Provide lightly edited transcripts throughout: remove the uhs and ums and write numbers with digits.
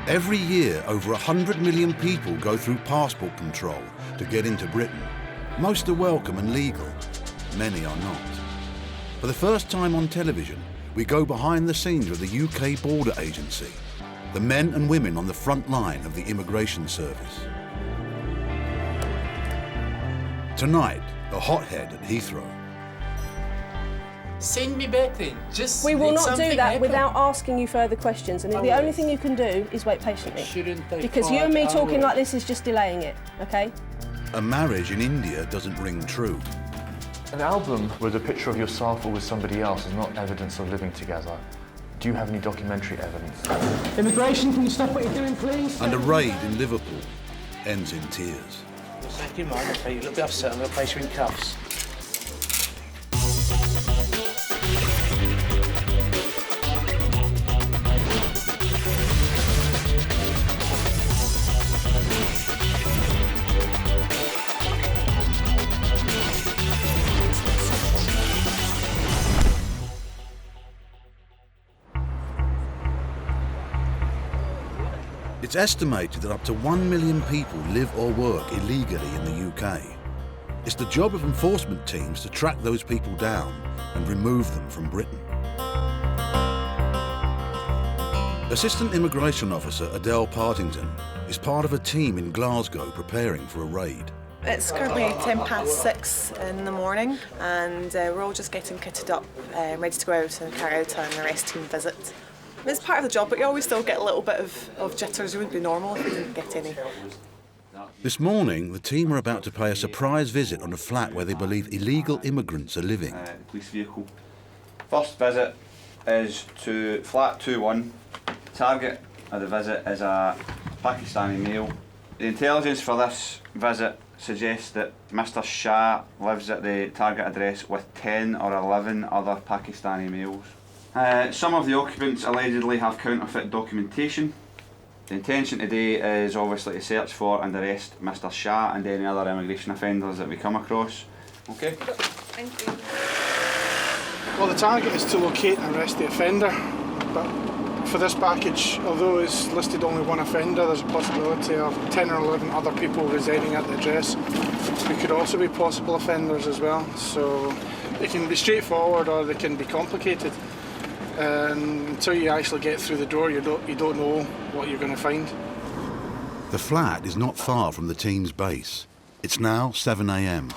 Every year, over 100 million people go through passport control to get into Britain. Most are welcome and legal, many are not. For the first time on television, we go behind the scenes of the UK Border Agency, the men and women on the front line of the immigration service. Tonight, a hothead at Heathrow. Send me back then. We will not do that happen. without asking you further questions. And the only thing you can do is wait patiently. Shouldn't they? Because you and me talking like this is just delaying it, okay? A marriage in India doesn't ring true. An album with a picture of yourself or with somebody else is not evidence of living together. Do you have any documentary evidence? Immigration, can you stop what you're doing, please? And a raid in Liverpool ends in tears. Thank you, man. You're a little bit upset. I'm going to place you in cuffs. It's estimated that up to 1 million people live or work illegally in the UK. It's the job of enforcement teams to track those people down and remove them from Britain. Assistant Immigration Officer Adele Partington is part of a team in Glasgow preparing for a raid. It's currently 6:10 in the morning and we're all just getting kitted up, ready to go out and carry out an arrest team visit. It's part of the job, but you always still get a little bit of jitters. It wouldn't be normal if we didn't get any. This morning, the team are about to pay a surprise visit on a flat where they believe illegal immigrants are living. The police vehicle. First visit is to flat 21. Target of the visit is a Pakistani male. The intelligence for this visit suggests that Mr. Shah lives at the target address with 10 or 11 other Pakistani males. Some of the occupants allegedly have counterfeit documentation. The intention today is obviously to search for and arrest Mr. Shah and any other immigration offenders that we come across. Okay? Thank you. Well, the target is to locate and arrest the offender, but for this package, although it's listed only one offender, there's a possibility of 10 or 11 other people residing at the address who could also be possible offenders as well. So they can be straightforward or they can be complicated. And until you actually get through the door, you don't know what you're going to find. The flat is not far from the team's base. It's now 7 a.m.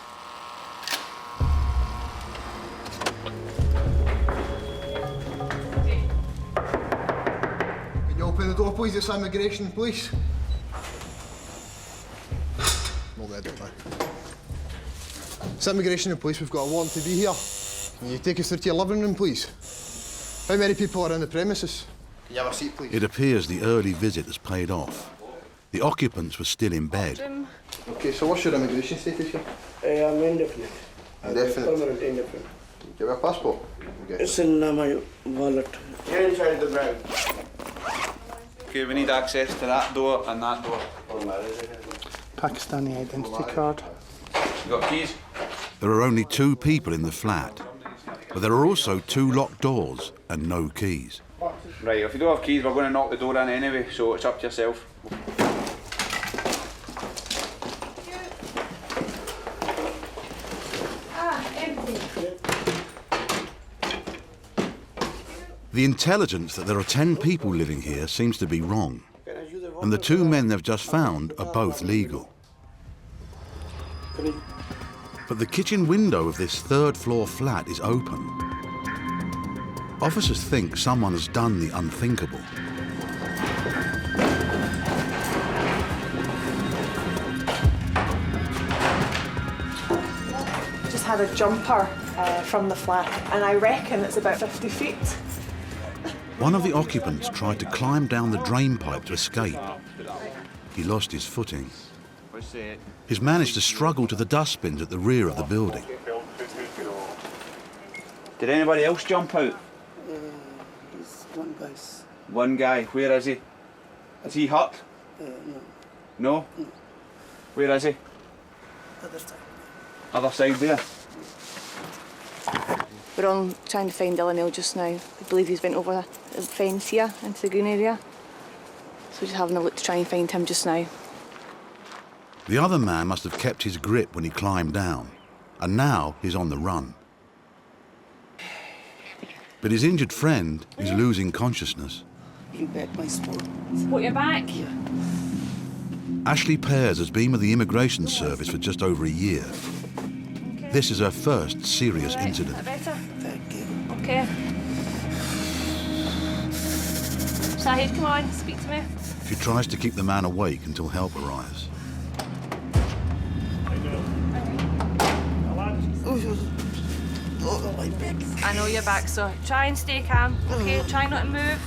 Can you open the door, please? It's immigration, please. Not there, don't I? It's immigration and police. We've got a warrant to be here. Can you take us through to your living room, please? How many people are in the premises? Can you have a seat, please? It appears the early visit has paid off. The occupants were still in bed. OK, so what's your immigration status here? I'm indefinite. Indefinite? Permanent indefinite. Do you have a passport? Okay. It's in my wallet. You're inside the bag. Okay, we need access to that door and that door. Pakistani identity card. You got keys? There are only 2 people in the flat, but there are also 2 locked doors and no keys. Right, if you don't have keys, we're going to knock the door in anyway, so it's up to yourself. The intelligence that there are 10 people living here seems to be wrong, and the 2 men they've just found are both legal. But the kitchen window of this 3rd floor flat is open. Officers think someone has done the unthinkable. Just had a jumper from the flat, and I reckon it's about 50 feet. One of the occupants tried to climb down the drain pipe to escape. He lost his footing. He's managed to struggle to the dustbins at the rear of the building. Did anybody else jump out? One guy. One guy. Where is he? Is he hurt? No. No? Where is he? Other side. Other side there? We're on trying to find Dylan just now. I believe he's went over the fence here into the green area. So we're just having a look to try and find him just now. The other man must have kept his grip when he climbed down, and now he's on the run. But his injured friend is losing consciousness. You back my sport. What, you're back? Yeah. Ashley Pears has been with the Immigration Service for just over a year. This is her first serious incident. Better? Thank you. Okay. Shahid, come on, speak to me. She tries to keep the man awake until help arrives. I know you're back, so try and stay calm, okay? Try not to move.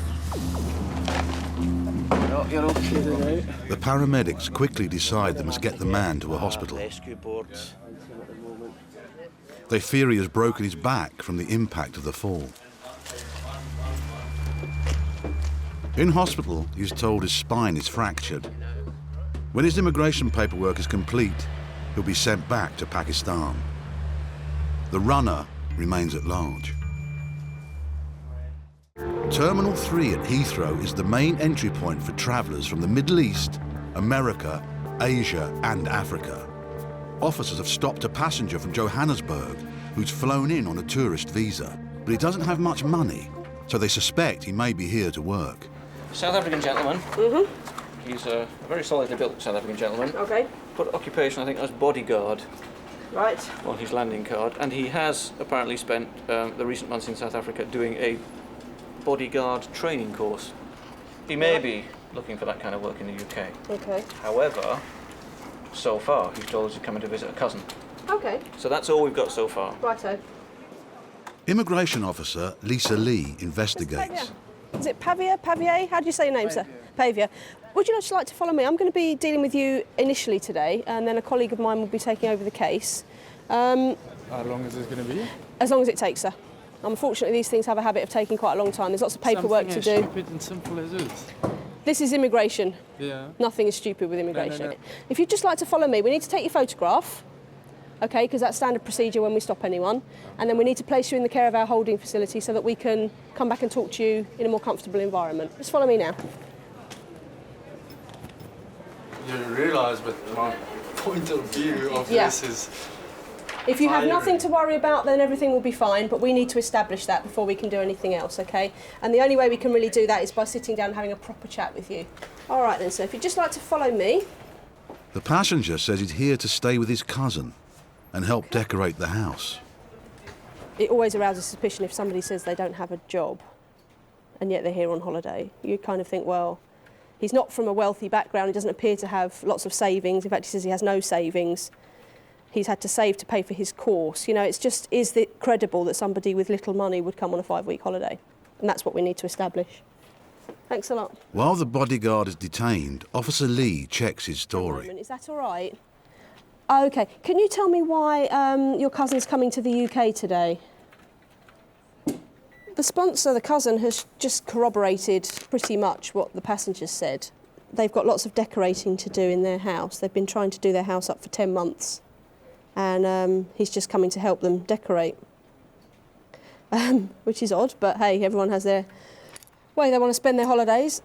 You're okay tonight. The paramedics quickly decide they must get the man to a hospital. Rescue boards. They fear he has broken his back from the impact of the fall. In hospital, he's told his spine is fractured. When his immigration paperwork is complete, he'll be sent back to Pakistan. The runner remains at large. Terminal 3 at Heathrow is the main entry point for travellers from the Middle East, America, Asia and Africa. Officers have stopped a passenger from Johannesburg who's flown in on a tourist visa, but he doesn't have much money, so they suspect he may be here to work. South African gentleman. Mm-hmm. He's a very solidly built South African gentleman. Okay. Put occupation, I think, as bodyguard Right. on his landing card, and he has apparently spent the recent months in South Africa doing a bodyguard training course. He may be looking for that kind of work in the UK. Okay. However, so far, he's told us he's coming to visit a cousin. Okay. So that's all we've got so far. Righto. Immigration officer Lisa Lee investigates. Is it Pavier? How do you say your name, sir? Pavier. Would you just like to follow me? I'm going to be dealing with you initially today, and then a colleague of mine will be taking over the case. How long is this going to be? As long as it takes, sir. Unfortunately, these things have a habit of taking quite a long time. There's lots of paperwork to do. Something as stupid and simple as this. This is immigration. Yeah. Nothing is stupid with immigration. No. If you'd just like to follow me, we need to take your photograph, okay, because that's standard procedure when we stop anyone, and then we need to place you in the care of our holding facility so that we can come back and talk to you in a more comfortable environment. Just follow me now. You realise, but my point of view of this is... If you have nothing to worry about, then everything will be fine, but we need to establish that before we can do anything else, okay? And the only way we can really do that is by sitting down and having a proper chat with you. All right then, so if you'd just like to follow me. The passenger says he's here to stay with his cousin and help decorate the house. It always arouses suspicion if somebody says they don't have a job and yet they're here on holiday. You kind of think, well, he's not from a wealthy background, he doesn't appear to have lots of savings. In fact, he says he has no savings. He's had to save to pay for his course. You know, it's just, is it credible that somebody with little money would come on a 5-week holiday? And that's what we need to establish. Thanks a lot. While the bodyguard is detained, Officer Lee checks his story. Is that all right? OK. Can you tell me why your cousin's coming to the UK today? The sponsor, the cousin, has just corroborated pretty much what the passengers said. They've got lots of decorating to do in their house. They've been trying to do their house up for 10 months. And he's just coming to help them decorate. Which is odd, but hey, everyone has their way they want to spend their holidays.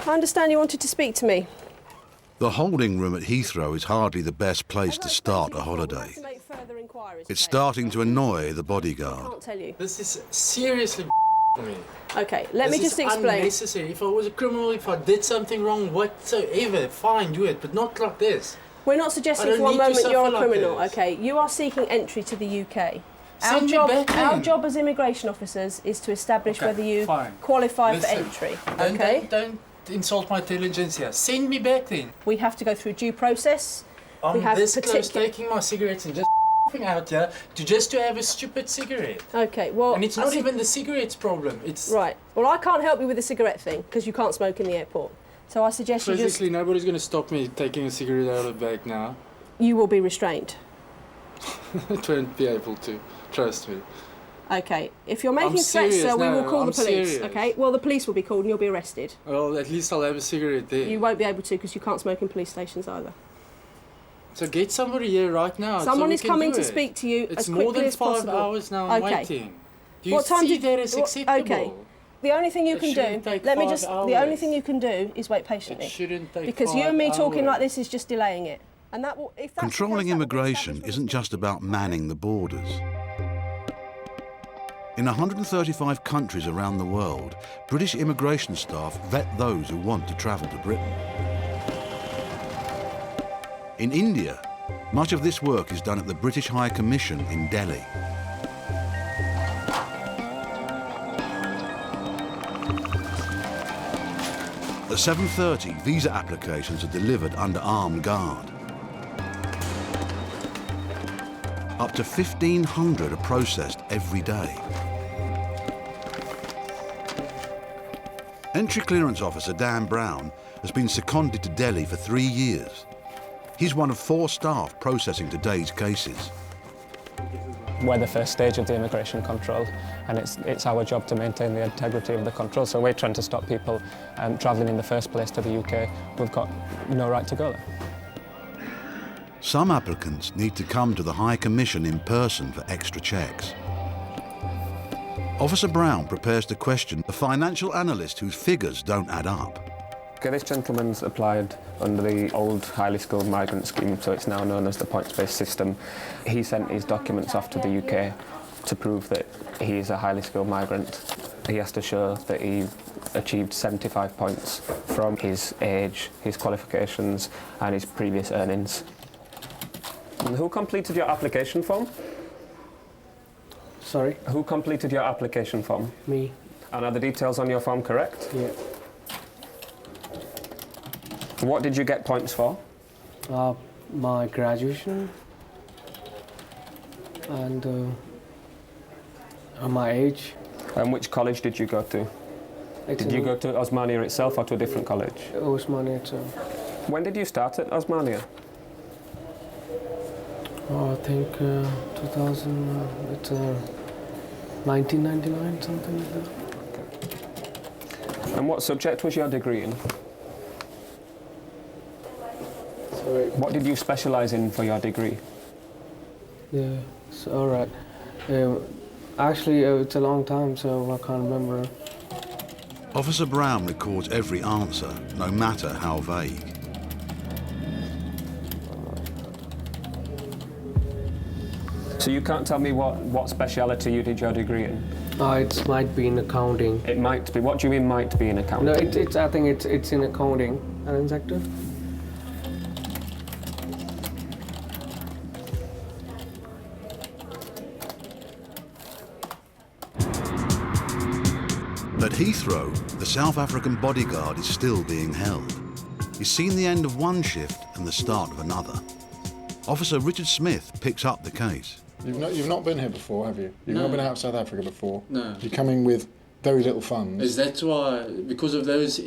I understand you wanted to speak to me. The holding room at Heathrow is hardly the best place to start a holiday. It's starting to annoy the bodyguard. I can't tell you. This is seriously for me. OK, let me just explain. Unnecessary. If I was a criminal, if I did something wrong whatsoever, fine, do it, but not like this. We're not suggesting for one moment you're a criminal, OK? You are seeking entry to the UK. Our job as immigration officers is to establish whether you qualify for entry, OK? Don't insult my intelligence here. Send me back then. We have to go through due process. I'm this close taking my cigarettes and just out here to have a stupid cigarette. OK, well... And it's not even the cigarette's problem, it's... Right. Well, I can't help you with the cigarette thing, because you can't smoke in the airport. So I suggest you just... Physically, nobody's going to stop me taking a cigarette out of the bag now. You will be restrained. I won't be able to. Trust me. OK. If you're making threats, sir, we will call the police. Serious. OK? Well, the police will be called and you'll be arrested. Well, at least I'll have a cigarette there. You won't be able to, because you can't smoke in police stations either. So get somebody here right now. Someone is coming to speak to you as quickly as possible. It's more than 5 hours now I'm waiting. Do you what time see that as acceptable? OK. the only thing you can do, the only hours. thing you can do is wait patiently. It shouldn't take because you and me 5 talking like hours. this is just delaying it. And that will, if that's Controlling the case, that will be immigration established isn't just about manning the borders. In 135 countries around the world, British immigration staff vet those who want to travel to Britain. In India, much of this work is done at the British High Commission in Delhi. At 7:30, visa applications are delivered under armed guard. Up to 1,500 are processed every day. Entry clearance officer Dan Brown has been seconded to Delhi for 3 years. He's one of 4 staff processing today's cases. We're the first stage of the immigration control, and it's our job to maintain the integrity of the control. So we're trying to stop people travelling in the first place to the UK who've got no right to go there. Some applicants need to come to the High Commission in person for extra checks. Officer Brown prepares to question a financial analyst whose figures don't add up. Okay, this gentleman's applied under the old highly skilled migrant scheme, so it's now known as the points-based system. He sent his documents off to the UK to prove that he is a highly skilled migrant. He has to show that he achieved 75 points from his age, his qualifications and his previous earnings. And who completed your application form? Sorry? Who completed your application form? Me. And are the details on your form correct? Yeah. What did you get points for? My graduation and my age. And which college did you go to? Did you go to Osmania itself or to a different college? Osmania itself. When did you start at Osmania? I think 2000, it's 1999, something like that. Okay. And what subject was your degree in? Sorry. What did you specialise in for your degree? Yeah, it's all right. Actually, it's a long time, so I can't remember. Officer Brown records every answer, no matter how vague. So you can't tell me what speciality you did your degree in? It might be in accounting. It might be. What do you mean might be in accounting? No, I think it's in accounting and sector. At Heathrow, the South African bodyguard is still being held. He's seen the end of one shift and the start of another. Officer Richard Smith picks up the case. You've not been here before, have you? You've No. not been out of South Africa before? No. You're coming with very little funds. Is that why, because of those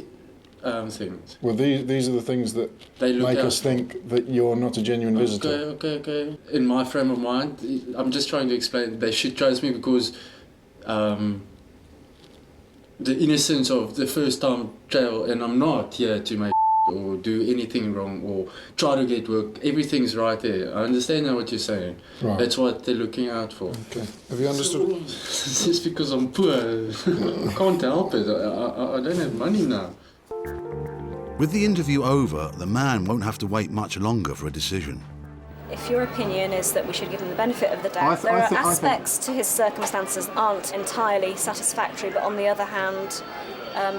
things? Well, these are the things that They look make out us for. think that you're not a genuine visitor. Okay. In my frame of mind, I'm just trying to explain, they should trust me because the innocence of the first time travel, and I'm not here to make or do anything wrong or try to get work. Everything's right there. I understand now what you're saying. Right. That's what they're looking out for. Okay. Have you understood? It's just because I'm poor. I can't help it. I don't have money now. With the interview over, the man won't have to wait much longer for a decision. If your opinion is that we should give him the benefit of the doubt, there are aspects to his circumstances that aren't entirely satisfactory, but on the other hand,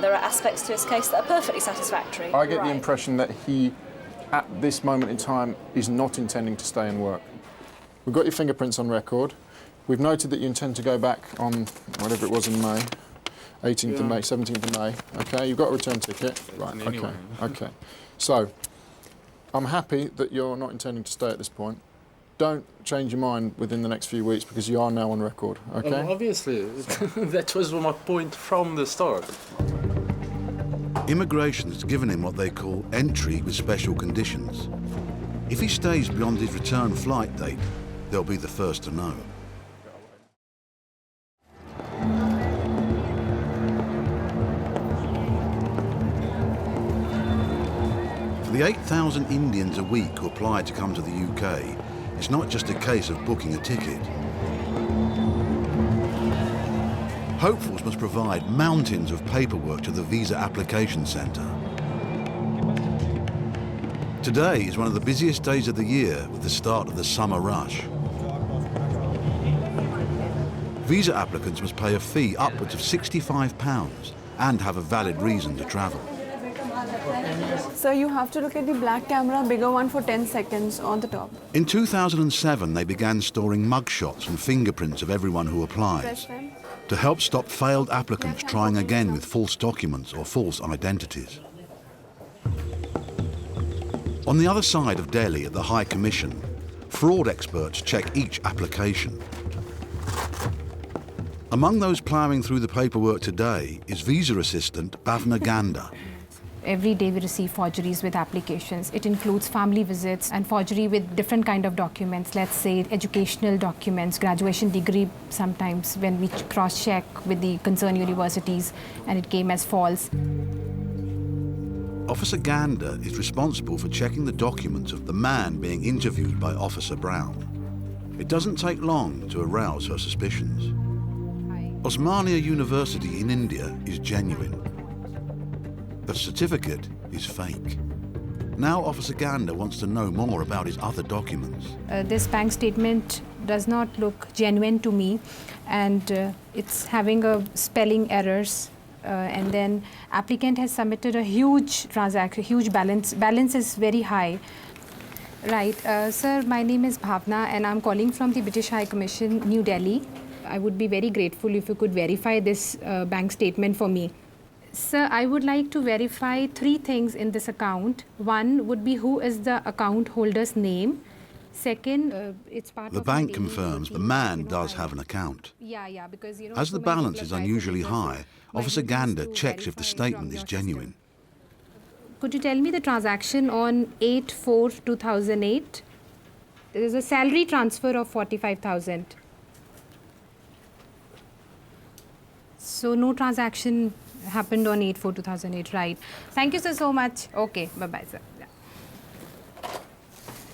there are aspects to his case that are perfectly satisfactory. I get the impression that he, at this moment in time, is not intending to stay and work. We've got your fingerprints on record. We've noted that you intend to go back on whatever it was in May, 18th of May, 17th of May. Okay, you've got a return ticket. Right, okay, okay. So, I'm happy that you're not intending to stay at this point. Don't change your mind within the next few weeks because you are now on record, okay? Obviously, that was my point from the start. Immigration has given him what they call entry with special conditions. If he stays beyond his return flight date, they'll be the first to know. For the 8,000 Indians a week who apply to come to the UK, it's not just a case of booking a ticket. Hopefuls must provide mountains of paperwork to the visa application centre. Today is one of the busiest days of the year with the start of the summer rush. Visa applicants must pay a fee upwards of £65 and have a valid reason to travel. So you have to look at the black camera, bigger one for 10 seconds on the top. In 2007, they began storing mugshots and fingerprints of everyone who applies to help stop failed applicants trying again with false documents or false identities. On the other side of Delhi at the High Commission, fraud experts check each application. Among those ploughing through the paperwork today is visa assistant Bhavna Ganda. Every day we receive forgeries with applications. It includes family visits and forgery with different kind of documents, let's say educational documents, graduation degree sometimes when we cross-check with the concerned universities and it came as false. Officer Ganda is responsible for checking the documents of the man being interviewed by Officer Brown. It doesn't take long to arouse her suspicions. Osmania University in India is genuine. The certificate is fake. Now Officer Ganda wants to know more about his other documents. This bank statement does not look genuine to me, and it's having a spelling errors. And then applicant has submitted a huge transaction, huge balance. Balance is very high. Right, sir, my name is Bhavna and I'm calling from the British High Commission, New Delhi. I would be very grateful if you could verify this bank statement for me. Sir, I would like to verify 3 things in this account. One would be who is the account holder's name. Second, it's part of the bank confirms the man does have an account. Yeah, because as the balance is unusually high, Officer Ganda checks if the statement is genuine. Could you tell me the transaction on 8/4/2008? There is a salary transfer of 45,000. So no transaction happened on 8/4/2008, right? Thank you, sir, so much. Okay, bye-bye, sir. Yeah.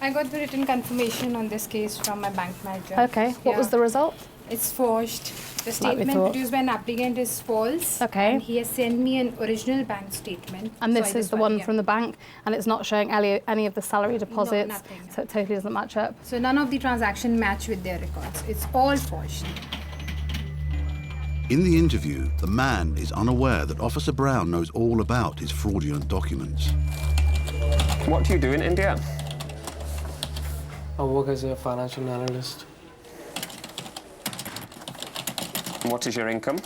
I got the written confirmation on this case from my bank manager. Okay, what was the result? It's forged. The statement produced by an applicant is false. Okay. And he has sent me an original bank statement. And this is the one from the bank, and it's not showing any of the salary deposits, nothing. so it totally doesn't match up. So none of the transaction match with their records. It's all forged. In the interview, the man is unaware that Officer Brown knows all about his fraudulent documents. What do you do in India? I work as a financial analyst. What is your income?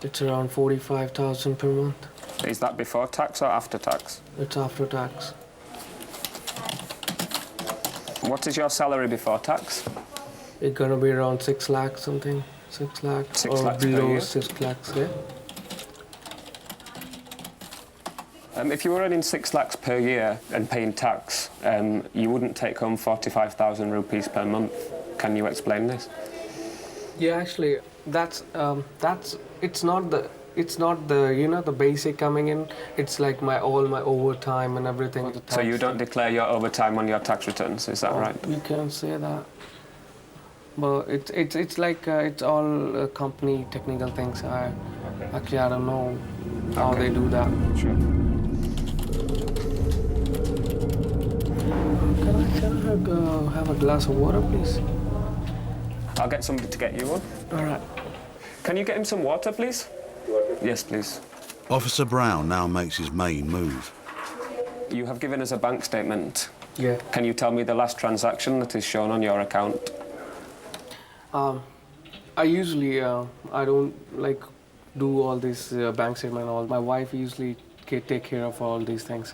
It's around 45,000 per month. Is that before tax or after tax? It's after tax. What is your salary before tax? It's gonna be around 6 lakhs something. 6 lakhs 6 or lakhs per below year? 6 lakhs, yeah. If you were earning 6 lakhs per year and paying tax, you wouldn't take home 45,000 rupees per month. Can you explain this? Yeah, actually, that's it's not the the basic coming in. It's like my overtime and everything. So you don't declare your overtime on your tax returns, is that right? You can say that. But it's like it's all company technical things. I don't know how they do that. Sure. Can I have a glass of water, please? I'll get somebody to get you one. All right. Can you get him some water, please? Yes, please. Officer Brown now makes his main move. You have given us a bank statement. Yeah. Can you tell me the last transaction that is shown on your account? I usually I don't like do all this bank statement. All my wife usually take care of all these things,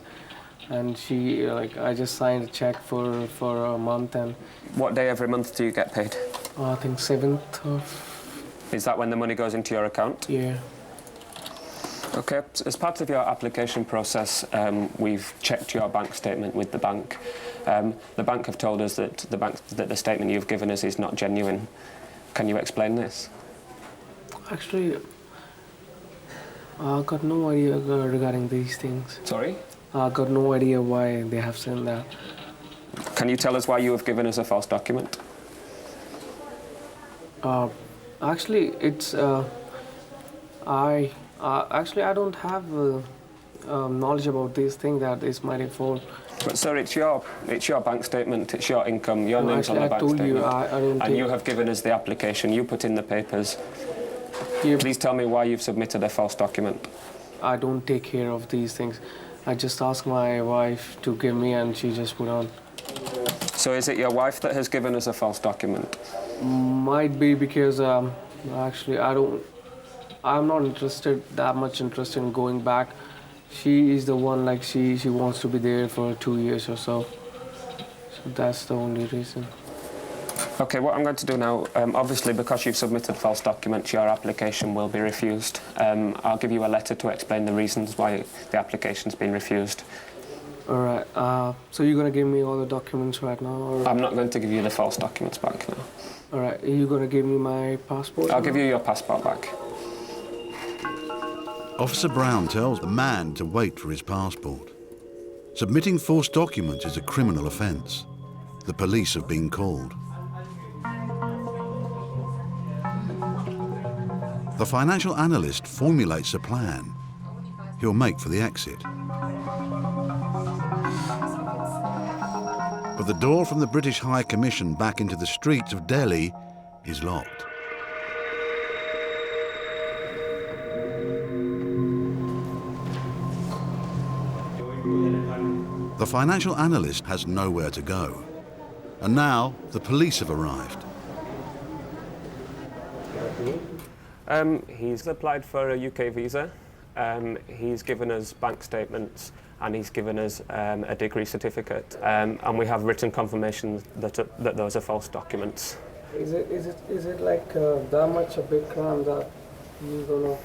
and she I just signed a check for a month. And what day every month do you get paid? I think 7th of. Is that when the money goes into your account? Yeah. Okay. As part of your application process, we've checked your bank statement with the bank. The bank have told us that the statement you've given us is not genuine. Can you explain this? Actually, I got no idea regarding these things. Sorry? I got no idea why they have sent that. Can you tell us why you have given us a false document? Actually, it's Actually, I don't have knowledge about this thing that is my default. But sir, it's your bank statement, it's your income, your name's on the bank statement. And you have given us the application, you put in the papers. Please tell me why you've submitted a false document. I don't take care of these things. I just ask my wife to give me and she just put on. So is it your wife that has given us a false document? Might be because actually I'm not that much interested in going back. She is the one, like she wants to be there for 2 years or so. So that's the only reason. Okay, what I'm going to do now, obviously because you've submitted false documents, your application will be refused. I'll give you a letter to explain the reasons why the application's been refused. All right, so you're going to give me all the documents right now? Or? I'm not going to give you the false documents back now. All right, are you going to give me my passport? I'll give you your passport back. Officer Brown tells the man to wait for his passport. Submitting false documents is a criminal offence. The police have been called. The financial analyst formulates a plan. He'll make for the exit. But the door from the British High Commission back into the streets of Delhi is locked. The financial analyst has nowhere to go. And now the police have arrived. He's applied for a UK visa. He's given us bank statements and he's given us a degree certificate. And we have written confirmation that those are false documents. Is it like that much a big crime that you're gonna...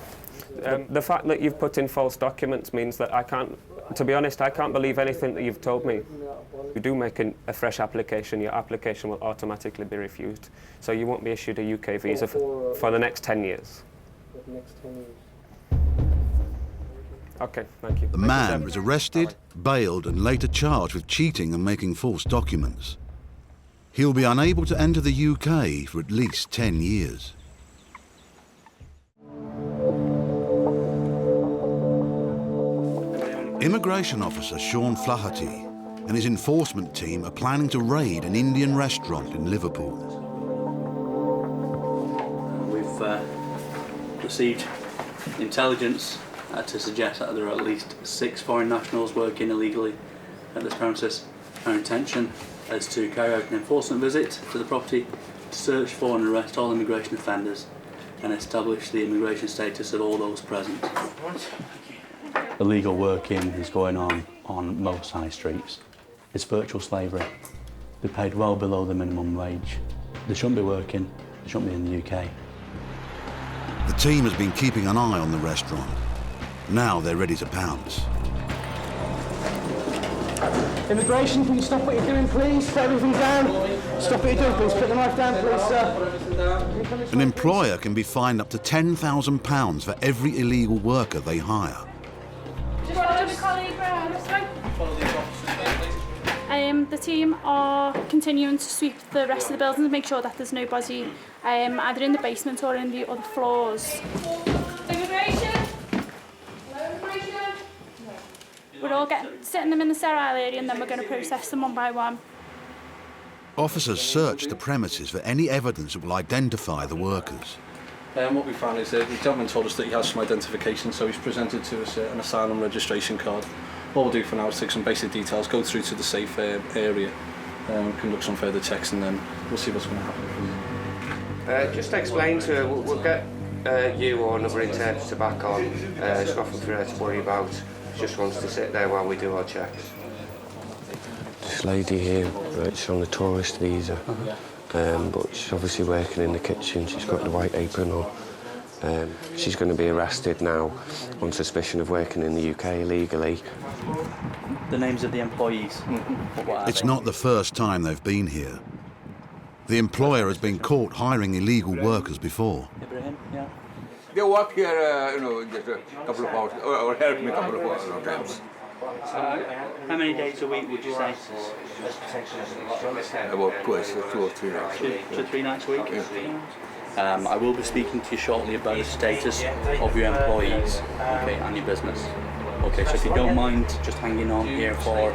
The fact that you've put in false documents means that I can't, to be honest, I can't believe anything that you've told me. If you do make a fresh application, your application will automatically be refused. So you won't be issued a UK visa for the next 10 years. For the next 10 years. Okay, thank you. The man was arrested, bailed and later charged with cheating and making false documents. He'll be unable to enter the UK for at least 10 years. Immigration officer Sean Flaherty and his enforcement team are planning to raid an Indian restaurant in Liverpool. We've received intelligence to suggest that there are at least 6 foreign nationals working illegally at this premises. Our intention is to carry out an enforcement visit to the property to search for and arrest all immigration offenders and establish the immigration status of all those present. Illegal working is going on most high streets. It's virtual slavery. They're paid well below the minimum wage. They shouldn't be working, they shouldn't be in the UK. The team has been keeping an eye on the restaurant. Now they're ready to pounce. Immigration, can you stop what you're doing, please? Put everything down. Stop what you're doing, please. Put the knife down, please, sir. An employer can be fined up to £10,000 for every illegal worker they hire. The team are continuing to sweep the rest of the building to make sure that there's nobody either in the basement or in the other floors. Immigration! Hello, immigration! We're all sitting them in the sterile area and then we're going to process them one by one. Officers search the premises for any evidence that will identify the workers. What we found is that the gentleman told us that he has some identification, so he's presented to us an asylum registration card. What we'll do for now is take some basic details, go through to the safe area, conduct some further checks, and then we'll see what's going to happen. Just explain to her, we'll get you or another interpreter back on. There's nothing for her to worry about. She just wants to sit there while we do our checks. This lady here, she's on a tourist visa, but she's obviously working in the kitchen. She's got the white apron on. She's going to be arrested now on suspicion of working in the UK illegally. The names of the employees. It's not the first time they've been here. The employer has been caught hiring illegal workers before. Yeah. They work here, just a couple of hours, or help me a couple of hours times. How many days a week would you say? About twice, 2 or 3 nights. 2 to 3 nights a week? Yeah. I will be speaking to you shortly about the status of your employees, okay, and your business. Okay, so if you don't mind just hanging on here for,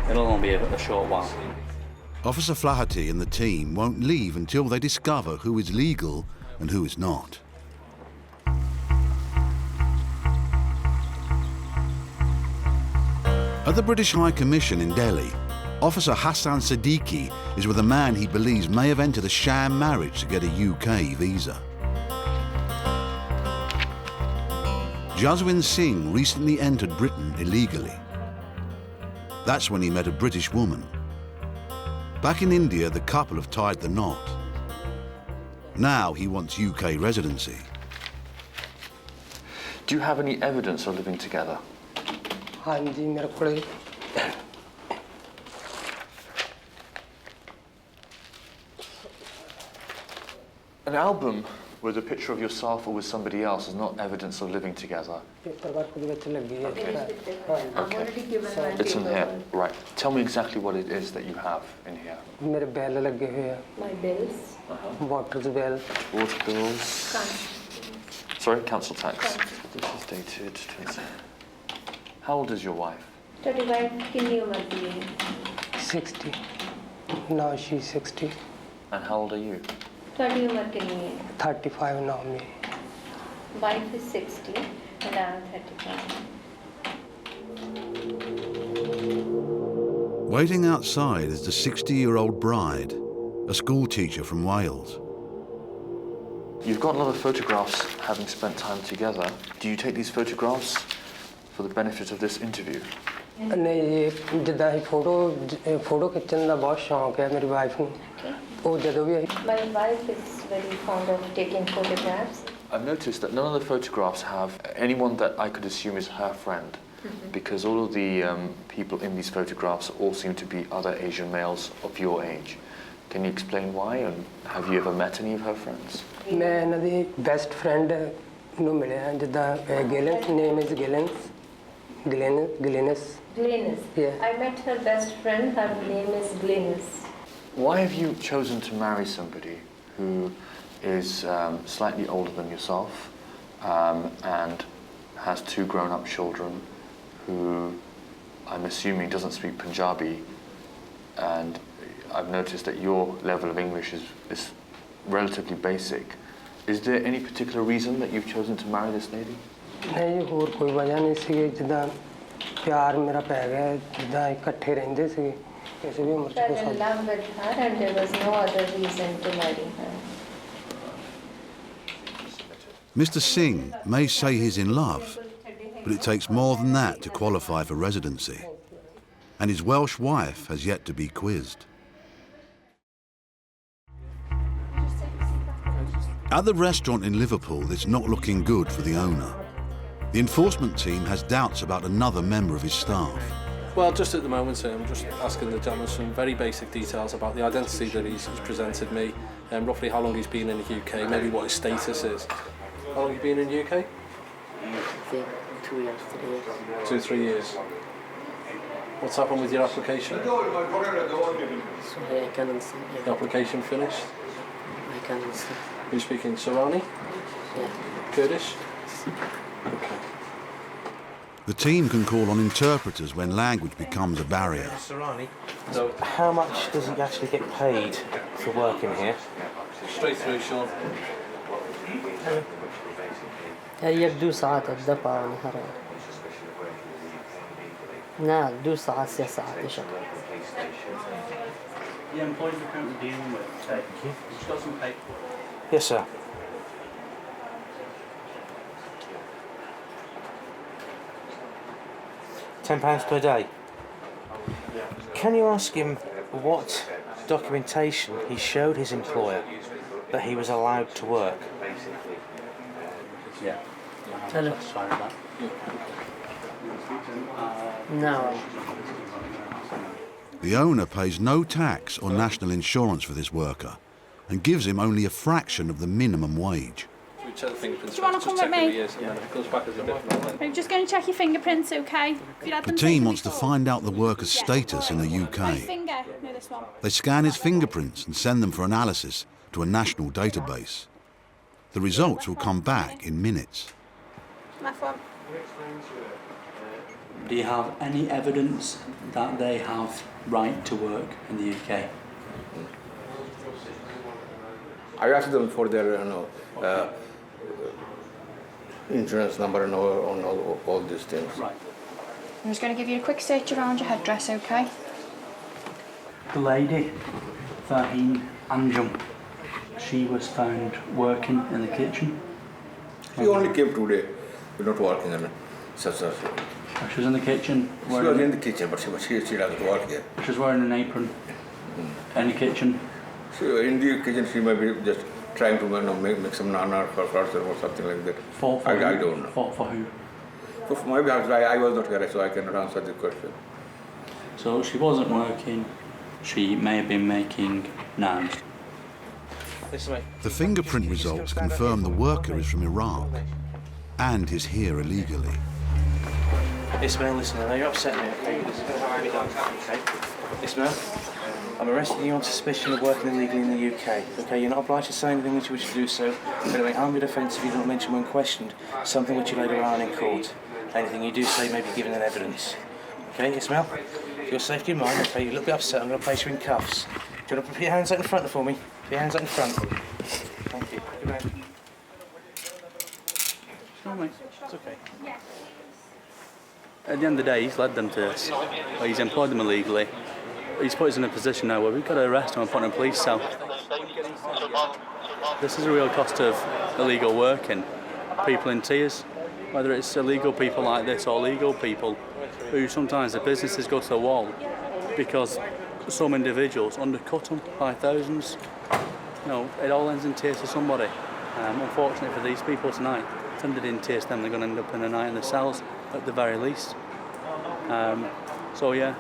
it'll only be a short while. Officer Flaherty and the team won't leave until they discover who is legal and who is not. At the British High Commission in Delhi, Officer Hassan Siddiqui is with a man he believes may have entered a sham marriage to get a UK visa. Jaswin Singh recently entered Britain illegally. That's when he met a British woman. Back in India, the couple have tied the knot. Now he wants UK residency. Do you have any evidence of living together? An album with a picture of yourself or with somebody else is not evidence of living together. Okay. It's in here, right. Tell me exactly what it is that you have in here. My bills. Water bill. Water bills. Sorry, council tax. This is dated 20. How old is your wife? 60. Now she's 60. And how old are you? 35 now me. Wife is 60 and I am 35. Waiting outside is the 60-year-old bride, a school teacher from Wales. You've got a lot of photographs having spent time together. Do you take these photographs for the benefit of this interview? नहीं ये जिदा ही photo खिंचने का बहुत शौक है मेरी wife को वो जदों भी My wife is very fond of taking photographs. I've noticed that none of the photographs have anyone that I could assume is her friend, because all of the people in these photographs all seem to be other Asian males of your age. Can you explain why, and have you ever met any of her friends? मैं इन्हां the best friend ਨੂੰ ਮਿਲਿਆ ਜਿੱਦਾਂ ਗਿਲਨ name is Glennis. Yeah. I met her best friend, her name is Glennis. Why have you chosen to marry somebody who is slightly older than yourself and has 2 grown-up children, who I'm assuming doesn't speak Punjabi, and I've noticed that your level of English is relatively basic. Is there any particular reason that you've chosen to marry this lady? नहीं ਹੋਰ ਕੋਈ ਵਜ੍ਹਾ ਨਹੀਂ ਸੀ ਜਿੱਦਾਂ ਪਿਆਰ ਮੇਰਾ ਪੈ ਗਿਆ ਜਿੱਦਾਂ ਇਕੱਠੇ ਰਹਿੰਦੇ ਸੀ ਕਿਸੇ ਵੀ ਉਮਰ ਚ I fell in love with her and there was no other reason to marry her. Mr. Singh may say he's in love, but it takes more than that to qualify for residency. And his Welsh wife has yet to be quizzed. At the restaurant in Liverpool, it's not looking good for the owner. The enforcement team has doubts about another member of his staff. Well, just at the moment, I'm just asking the gentleman some very basic details about the identity that he's presented me, and roughly how long he's been in the UK, maybe what his status is. How long have you been in the UK? I think 2 years, 3 years. 2-3 years. What's happened with your application? Sorry, I can't understand. The application finished? I can't understand. You're speaking Sorani? Yeah. Kurdish? Okay. The team can call on interpreters when language becomes a barrier. So how much does he actually get paid for working here? Straight through, Sean. يبدو ساعات الدفع نهار نعم 2 ساعات 6 ساعات شغل. The employees we're currently dealing with. Thank you. Just got some paperwork. Yes, sir. £10 per day. Can you ask him what documentation he showed his employer that he was allowed to work? Yeah. Hello. No. The owner pays no tax or national insurance for this worker and gives him only a fraction of the minimum wage. Do you want to come with me? I'm just going to check your fingerprints, okay? The team wants to find out the worker's status in the My UK. finger. No, this one. They scan his fingerprints and send them for analysis to a national database. The results will come back in minutes. Do you have any evidence that they have right to work in the UK? I asked them for their insurance number and all these things. Right. I'm just going to give you a quick search around your headdress, okay? The lady, Faheen Anjum, she was found working in the kitchen. She only came today. We're not working on such. She was in the kitchen. She was in the kitchen, but she doesn't work here. She was wearing an apron in the kitchen. In the kitchen, she may be just trying to make some nana or something like that. I don't know. For who? Maybe I was not here, so I cannot answer the question. So she wasn't working. She may have been making naans. The fingerprint results confirm the worker is from Iraq and is here illegally. Ismail, listen, I know you're upsetting me, okay? Okay? Ismail, I'm arresting you on suspicion of working illegally in the UK, okay? You're not obliged to say anything which you wish to do so, but it may harm your defence if you don't mention when questioned something which you later on in court. Anything you do say may be given in evidence. Okay, Ismail? For your safety of mind, okay, you're a little bit upset, I'm going to place you in cuffs. Do you want to put your hands out in front for me? Put your hands out in front. Thank you. Good night. No, mate. It's okay. At the end of the day, he's led them to this. He's employed them illegally. He's put us in a position now where we've got to arrest him and put him in a police cell. This is a real cost of illegal working. People in tears, whether it's illegal people like this or legal people who sometimes the businesses go to the wall because some individuals undercut them by thousands. You know, it all ends in tears to somebody. Unfortunately for these people tonight, it's ended in tears, then they're going to end up in a night in the cells at the very least. So yeah,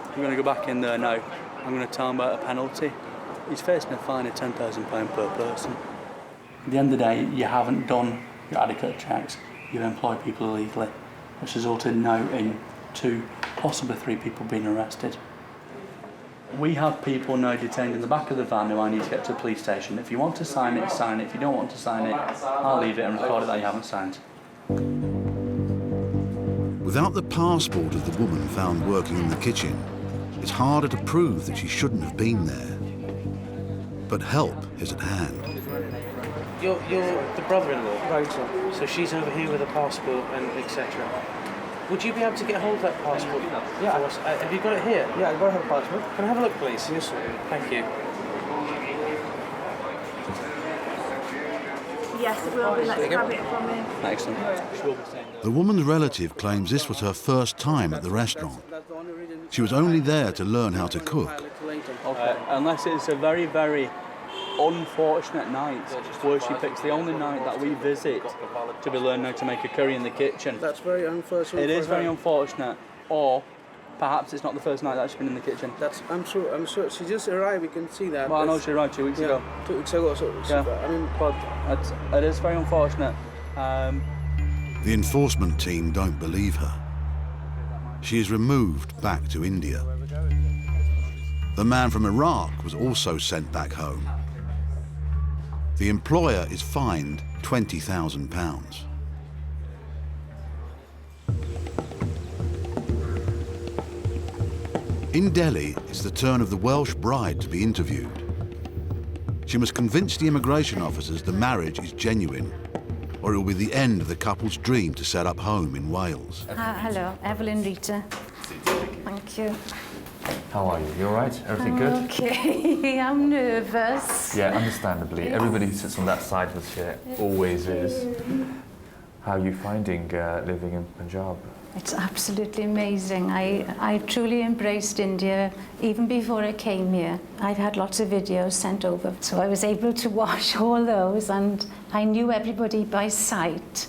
I'm going to go back in there now. I'm going to tell him about a penalty. He's facing a fine of £10,000 per person. At the end of the day, you haven't done your adequate checks. You've employed people illegally, which resulted now in 2, possibly 3 people being arrested. We have people now detained in the back of the van who I need to get to the police station. If you want to sign it, sign it. If you don't want to sign it, I'll leave it and record it that you haven't signed. Without the passport of the woman found working in the kitchen, it's harder to prove that she shouldn't have been there. But help is at hand. You're the brother-in-law? Right, so she's over here with a passport and etc. Would you be able to get hold of that passport for us? Have you got it here? Yeah, I got her passport. Can I have a look, please? Yes, sir. Thank you. Yes, it will be. Let's grab it from him. Excellent. The woman's relative claims this was her first time at the restaurant. She was only there to learn how to cook. Unless it's a very, very unfortunate night where she picks the only night that we visit to be learning how to make a curry in the kitchen. That's very unfortunate. It is very unfortunate, or perhaps it's not the first night that she's been in the kitchen. I'm sure. She just arrived, we can see that. Well, I know she arrived 2 weeks ago. 2 weeks ago, so yeah. I mean, but it is very unfortunate. The enforcement team don't believe her. She is removed back to India. The man from Iraq was also sent back home. The employer is fined £20,000. In Delhi, it's the turn of the Welsh bride to be interviewed. She must convince the immigration officers the marriage is genuine, or it will be the end of the couple's dream to set up home in Wales. Hello, Evelyn Rita. Thank you. How are you? You all right? Everything good? Okay, I'm nervous. Yeah, understandably. Everybody who sits on that side of the chair always is. How are you finding living in Punjab? It's absolutely amazing. I truly embraced India even before I came here. I've had lots of videos sent over, so I was able to watch all those, and I knew everybody by sight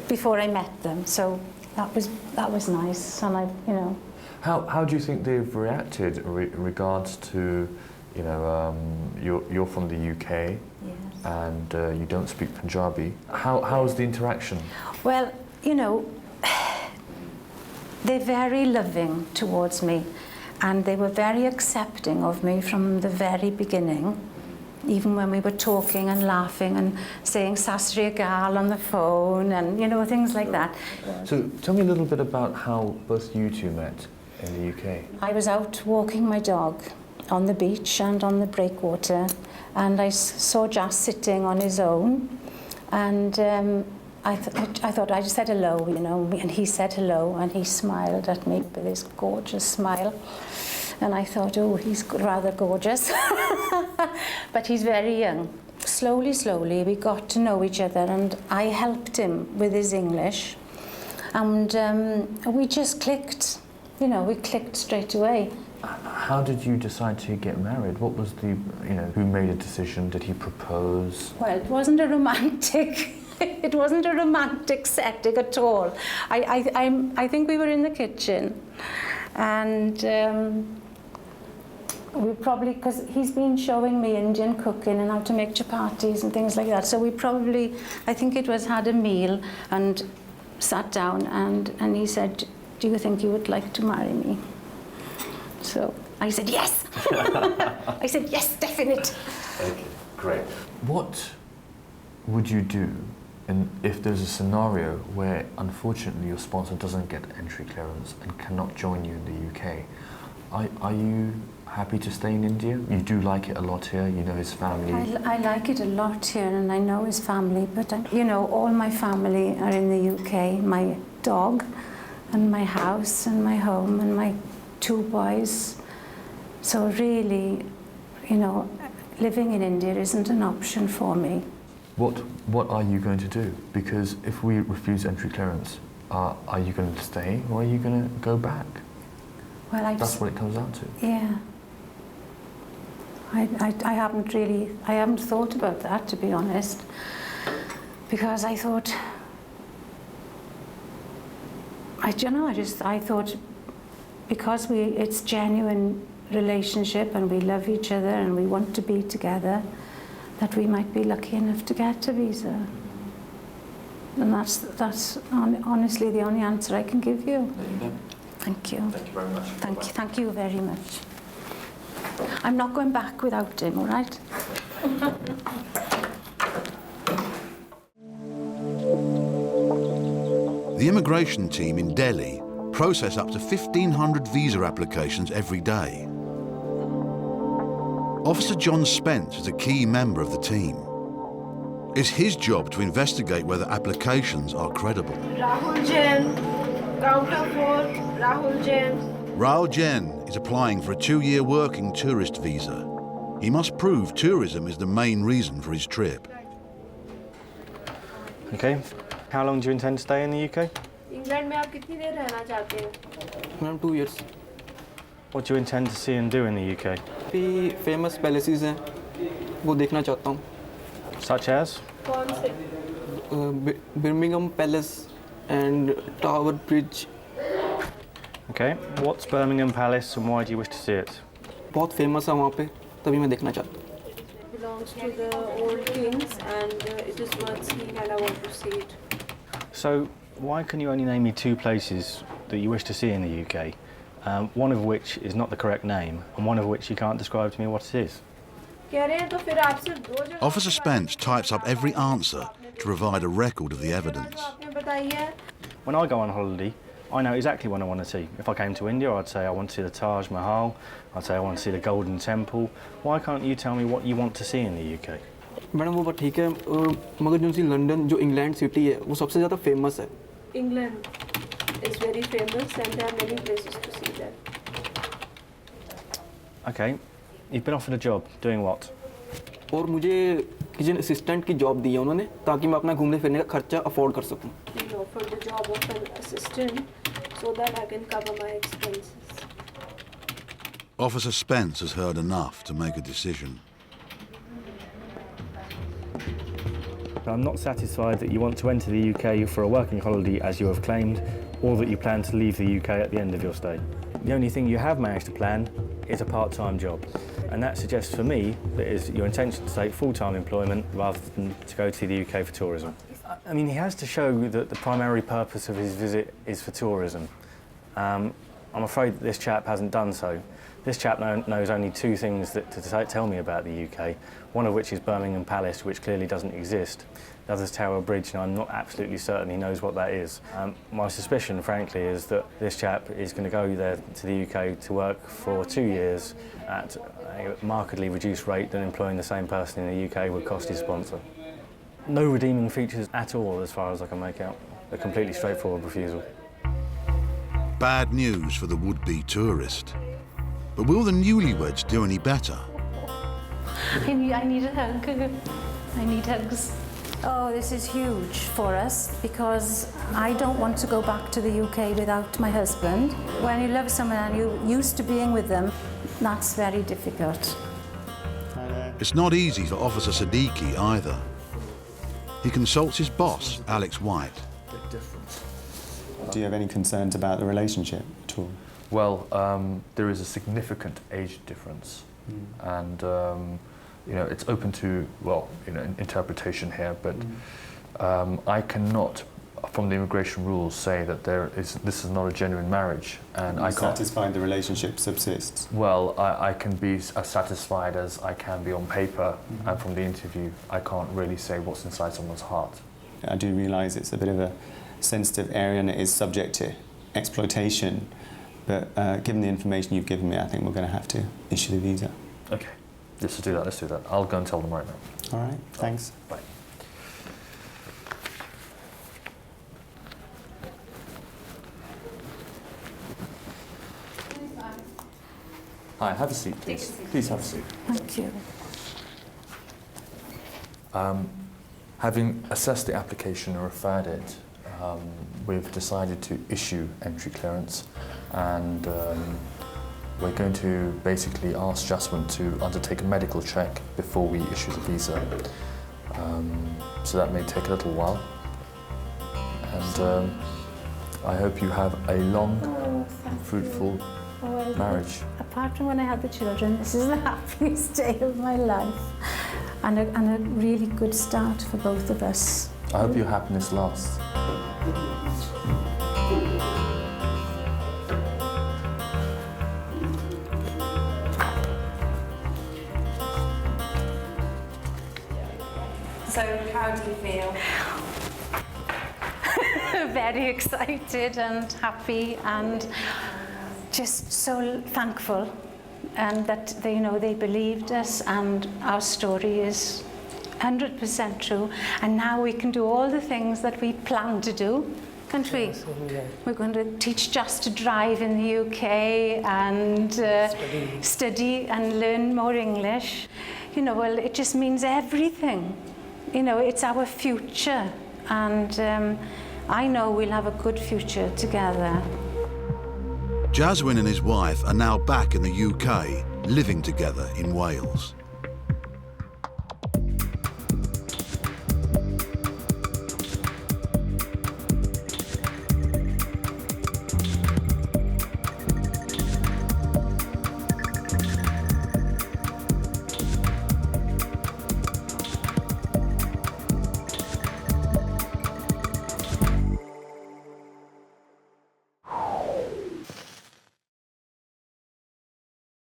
before I met them. So that was nice, and How do you think they've reacted in regards to, you're from the UK, yes, and you don't speak Punjabi. How's the interaction? Well, they're very loving towards me, and they were very accepting of me from the very beginning. even when we were talking and laughing and saying "Sat Sri Akal" on the phone and, you know, things like that. So tell me a little bit about how both you two met in the UK. I was out walking my dog on the beach and on the breakwater, and I saw Jas sitting on his own, and I thought I just said hello, you know, and he said hello, and he smiled at me with his gorgeous smile. And I thought, oh, he's rather gorgeous. But he's very young. Slowly, slowly, we got to know each other, and I helped him with his English. And we just clicked, you know, we clicked straight away. How did you decide to get married? What was the, you know, who made a decision? Did he propose? Well, it wasn't a romantic, it wasn't a romantic setting at all. I think we were in the kitchen, and we probably, because he's been showing me Indian cooking and how to make chapatis and things like that, so we probably, I think it was, had a meal and sat down, and he said, "Do you think you would like to marry me?" So I said yes. I said yes, definite. Okay, great. What would you do if there's a scenario where unfortunately your sponsor doesn't get entry clearance and cannot join you in the UK? Are you happy to stay in India? You do like it a lot here, you know his family. I like it a lot here, and I know his family, but you know, all my family are in the UK. My dog and my house and my home and my 2 boys. So really, you know, living in India isn't an option for me. What are you going to do? Because if we refuse entry clearance, are you going to stay or are you going to go back? Well, that's what it comes down to. Yeah. I haven't thought about that, to be honest, because I thought, I thought because it's genuine relationship and we love each other and we want to be together, that we might be lucky enough to get a visa. And that's honestly the only answer I can give you. There you go. Thank you. Thank you very much. Thank you very much. I'm not going back without him, all right? The immigration team in Delhi process up to 1,500 visa applications every day. Officer John Spence is a key member of the team. It's his job to investigate whether applications are credible. Rahul Jain, counter 4, Rahul Jain. Rahul Jain is applying for a 2-year working tourist visa. He must prove tourism is the main reason for his trip. Okay. How long do you intend to stay in the UK? England में आप कितनी देर रहना चाहते हैं? Around 2 years. What do you intend to see and do in the UK? भी famous palaces हैं, वो देखना चाहता हूँ. Such as? कौन से? Birmingham Palace and Tower Bridge. Okay. What's Birmingham Palace and why do you wish to see it? बहुत famous है वहाँ पे, तभी मैं देखना चाहता हूँ. It belongs to the old kings and it is worth seeing and I want to see it. So, why can you only name me 2 places that you wish to see in the UK? One of which is not the correct name, and one of which you can't describe to me what it is. Officer Spence types up every answer to provide a record of the evidence. When I go on holiday, I know exactly what I want to see. If I came to India, I'd say I want to see the Taj Mahal, I'd say I want to see the Golden Temple. Why can't you tell me what you want to see in the UK? Madam वो बात ठीक है, मगर जो सी London जो England city है वो सबसे ज़्यादा फेमस है. England is very famous and there are many places to see there. Okay, you've been offered a job. Doing what? और मुझे किचन असिस्टेंट की जॉब दी है उन्होंने ताकि मैं अपना घूमने फिरने का खर्चा अफोर्ड कर सकूं. They offered the job of an assistant so that I can cover my expenses. Officer Spence has heard enough to make a decision. I'm not satisfied that you want to enter the UK for a working holiday as you have claimed, or that you plan to leave the UK at the end of your stay. The only thing you have managed to plan is a part-time job, and that suggests for me that it's your intention to take full-time employment rather than to go to the UK for tourism. I mean, he has to show that the primary purpose of his visit is for tourism. I'm afraid that this chap hasn't done so. This chap knows only two things to tell me about the UK, one of which is Birmingham Palace, which clearly doesn't exist. The other's Tower Bridge, and I'm not absolutely certain he knows what that is. My suspicion, frankly, is that this chap is going to go there to the UK to work for 2 years at a markedly reduced rate than employing the same person in the UK would cost his sponsor. No redeeming features at all, as far as I can make out. A completely straightforward refusal. Bad news for the would-be tourist. But will the newlyweds do any better? I need a hug. I need hugs. Oh, this is huge for us because I don't want to go back to the UK without my husband. When you love someone and you're used to being with them, that's very difficult. It's not easy for Officer Siddiqui either. He consults his boss, Alex White. Do you have any concerns about the relationship at all? Well, there is a significant age difference, and you know, it's open to, well, you know, interpretation here, but I cannot, from the immigration rules, say that this is not a genuine marriage, and I can't. Satisfied the relationship subsists? Well, I can be as satisfied as I can be on paper, and from the interview, I can't really say what's inside someone's heart. I do realise it's a bit of a sensitive area and it is subject to exploitation, but given the information you've given me, I think we're going to have to issue the visa. Okay, let's do that, let's do that. I'll go and tell them right now. All right, thanks. Bye. Hi, have a seat, please. Please have a seat. Thank you. Having assessed the application and referred it, we've decided to issue entry clearance, and we're going to basically ask Jasmine to undertake a medical check before we issue the visa. So that may take a little while, and I hope you have a long, fruitful marriage. Apart from when I had the children, this is the happiest day of my life, and a really good start for both of us. I hope your happiness lasts. So, how do you feel? Very excited and happy, and just so thankful, and that they believed us, and our story is 100% true, and now we can do all the things that we planned to do, can't we? Yeah. We're going to teach Jas to drive in the UK and study and learn more English. Well, it just means everything. It's our future, and I know we'll have a good future together. Jaswin and his wife are now back in the UK, living together in Wales.